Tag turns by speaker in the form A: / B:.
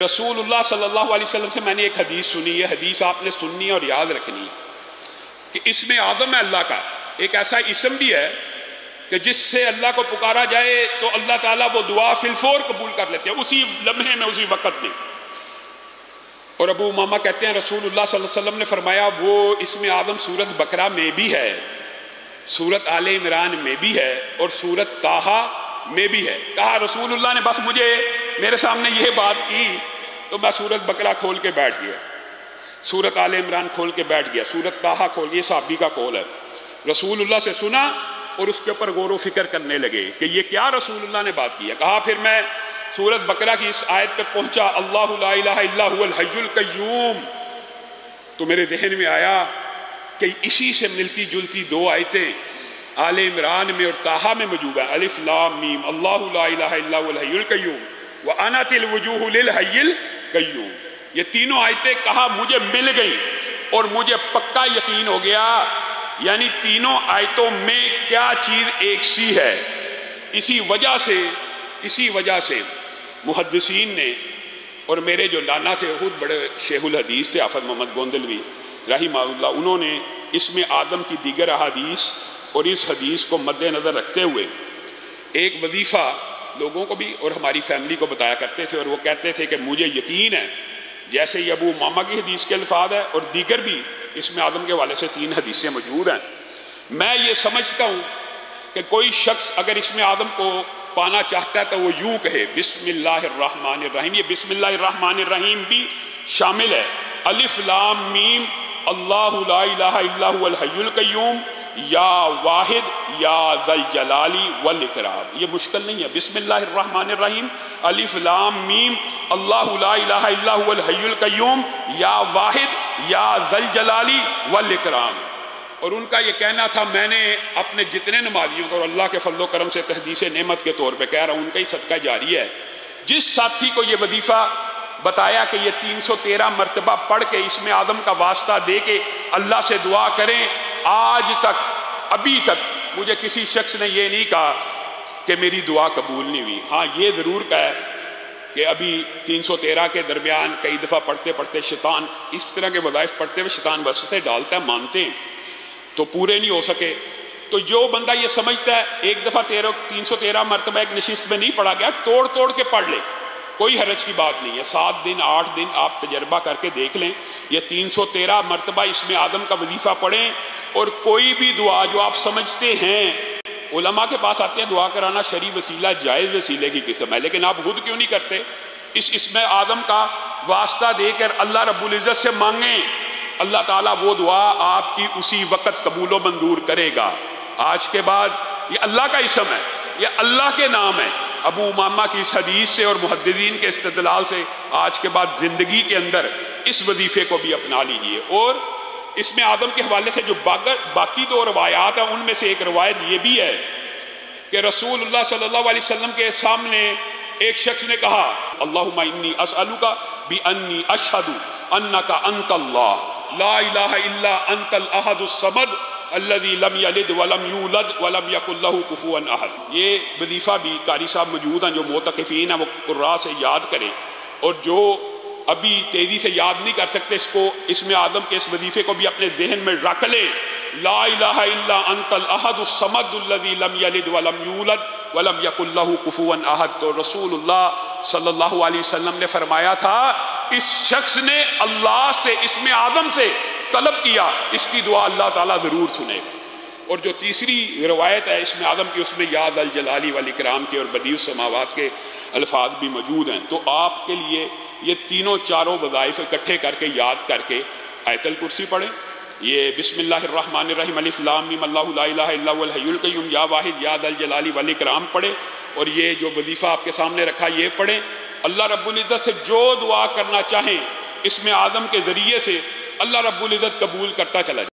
A: رسول صلی اللہ علیہ وسلم سے میں نے ایک حدیث سنی ہے، حدیث آپ نے سننی اور یاد رکھنی ہے کہ اسم اعظم ہے اللہ کا ایک ایسا اسم بھی ہے کہ جس سے اللہ کو پکارا جائے تو اللہ تعالیٰ وہ دعا فی الفور قبول کر لیتے ہیں، اسی لمحے میں، اسی وقت میں۔ اور ابو امامہ کہتے ہیں رسول اللہ صلی اللہ علیہ وسلم نے فرمایا وہ اسم اعظم سورت بقرہ میں بھی ہے، سورت آل عمران میں بھی ہے اور سورت طٰہٰ میں بھی ہے۔ کہا رسول اللہ نے بس مجھے میرے سامنے یہ بات کی تو میں سورت بقرہ کھول کے بیٹھ گیا، سورت آل عمران کھول کے بیٹھ گیا، سورت طٰہٰ کھول کے، یہ صحابی کا قول ہے، رسول اللہ سے سنا اور اس کے اوپر غور و فکر کرنے لگے کہ یہ کیا رسول اللہ نے بات کی ہے۔ کہا پھر میں سورت بقرہ کی اس آیت پہ پہنچا، اللہ لا الہ الا هو الحی القیوم، تو میرے ذہن میں آیا کہ اسی سے ملتی جلتی دو آیتیں آل عمران میں اور طٰہٰ میں موجود ہے، الف لام میم، اللہ لا الہ الا هو الحی القیوم وَأَنَتِ الْوُجُوهُ لِلْحَيِّ الْقَيُّومِ، یہ تینوں آیتیں کہا مجھے مل گئی اور مجھے پکا یقین ہو گیا، یعنی تینوں آیتوں میں کیا چیز ایک سی ہے۔ اسی وجہ سے محدثین نے، اور میرے جو نانا تھے خود بڑے شیخ الحدیث تھے حافظ محمد گوندلوی رحمہ اللہ، انہوں نے اسم اعظم کی دیگر احادیث اور اس حدیث کو مد نظر رکھتے ہوئے ایک وظیفہ لوگوں کو بھی اور ہماری فیملی کو بتایا کرتے تھے، اور وہ کہتے تھے کہ مجھے یقین ہے، جیسے یہ ابو امامہ کی حدیث کے الفاظ ہے اور دیگر بھی اسم اعظم کے حوالے سے 3 حدیثیں موجود ہیں، میں یہ سمجھتا ہوں کہ کوئی شخص اگر اسم اعظم کو پانا چاہتا ہے تو وہ یوں کہے بسم اللہ الرحمن الرحیم، یہ بسم اللہ الرحمن الرحیم بھی شامل ہے، الف لام میم اللہ لا الہ الا هو الحی القیوم یا واحد یا ذی الجلال والاکرام، یہ مشکل نہیں ہے، بسم اللہ الرحمن الرحیم الف لام میم اللہ لا الہ الا هو الحی القیوم یا واحد یا ذی الجلال والاکرام۔ اور ان کا یہ کہنا تھا، میں نے اپنے جتنے نمازیوں کو اور اللہ کے فضل و کرم سے تحدیث نعمت کے طور پہ کہہ رہا ہوں، ان کا ہی صدقہ جاری ہے، جس ساتھی کو یہ وظیفہ بتایا کہ یہ 313 مرتبہ پڑھ کے اسم اعظم کا واسطہ دے کے اللہ سے دعا کریں، آج تک ابھی تک مجھے کسی شخص نے یہ نہیں کہا کہ میری دعا قبول نہیں ہوئی۔ ہاں یہ ضرور کہا ہے کہ ابھی 313 کے درمیان کئی دفعہ پڑھتے پڑھتے شیطان اس طرح کے وظائف پڑھتے ہوئے شیطان وسوسے ڈالتا ہے، مانتے ہیں تو پورے نہیں ہو سکے، تو جو بندہ یہ سمجھتا ہے ایک دفعہ 313 مرتبہ ایک نشست میں نہیں پڑھا گیا، توڑ کے پڑھ لے، کوئی حرج کی بات نہیں ہے، 7 دن 8 دن آپ تجربہ کر کے دیکھ لیں، یہ 313 مرتبہ اسم اعظم کا وظیفہ پڑھیں، اور کوئی بھی دعا جو آپ سمجھتے ہیں، علماء کے پاس آتے ہیں دعا کرانا شرعی وسیلہ جائز وسیلے کی قسم ہے، لیکن آپ خود کیوں نہیں کرتے؟ اس اسم اعظم کا واسطہ دے کر اللہ رب العزت سے مانگیں، اللہ تعالیٰ وہ دعا آپ کی اسی وقت قبول و منظور کرے گا۔ آج کے بعد یہ اللہ کا اسم ہے، یہ اللہ کے نام ہے، ابو امامہ کی اس حدیث سے اور محدثین کے استدلال سے آج کے بعد زندگی کے اندر اس وظیفے کو بھی اپنا لیجئے۔ اور اسم اعظم کے حوالے سے جو باقی 2 روایات ہیں، ان میں سے ایک روایت یہ بھی ہے کہ رسول اللہ صلی اللہ علیہ وسلم کے سامنے ایک شخص نے کہا اللہم انی اسألک بانی اشہد انک انت اللہ لا الہ الا انت الاحد الصمد الذی لم یلد ولم یولد ولم یکن لہ کفوا احد۔ یہ وظیفہ بھی قاری صاحب موجود ہیں جو معتکفین ہیں وہ قراء سے یاد کریں، اور جو ابھی تیزی سے یاد نہیں کر سکتے اس کو اسم اعظم کے اس وظیفے کو بھی اپنے ذہن میں رکھ لیں، لا الہ الا انت الاحد الصمد الذی لم یلد ولم یولد ولم یکن لہ کفوا احد۔ تو رسول اللہ صلی اللہ علیہ وسلم نے فرمایا تھا اس شخص نے اللہ سے اسم اعظم سے طلب کیا، اس کی دعا اللہ تعالیٰ ضرور سنے گا۔ اور جو تیسری روایت ہے اسم اعظم کی، اس میں یا ذی الجلال والاکرام کے اور بدیع السماوات کے الفاظ بھی موجود ہیں، تو آپ کے لیے یہ تینوں چاروں وظائف اکٹھے کر کے یاد کر کے آیت الکرسی پڑھیں، یہ بسم اللہ الرحمن الرحیم الف لام میم اللہ لا الہ الا هو الحی القیوم یا واحد یا ذی الجلال والاکرام پڑھیں، اور یہ جو وظیفہ آپ کے سامنے رکھا یہ پڑھیں۔ اللہ رب العزت سے جو دعا کرنا چاہیں اسم اعظم کے ذریعے سے اللہ رب العزت قبول کرتا چلا جائے۔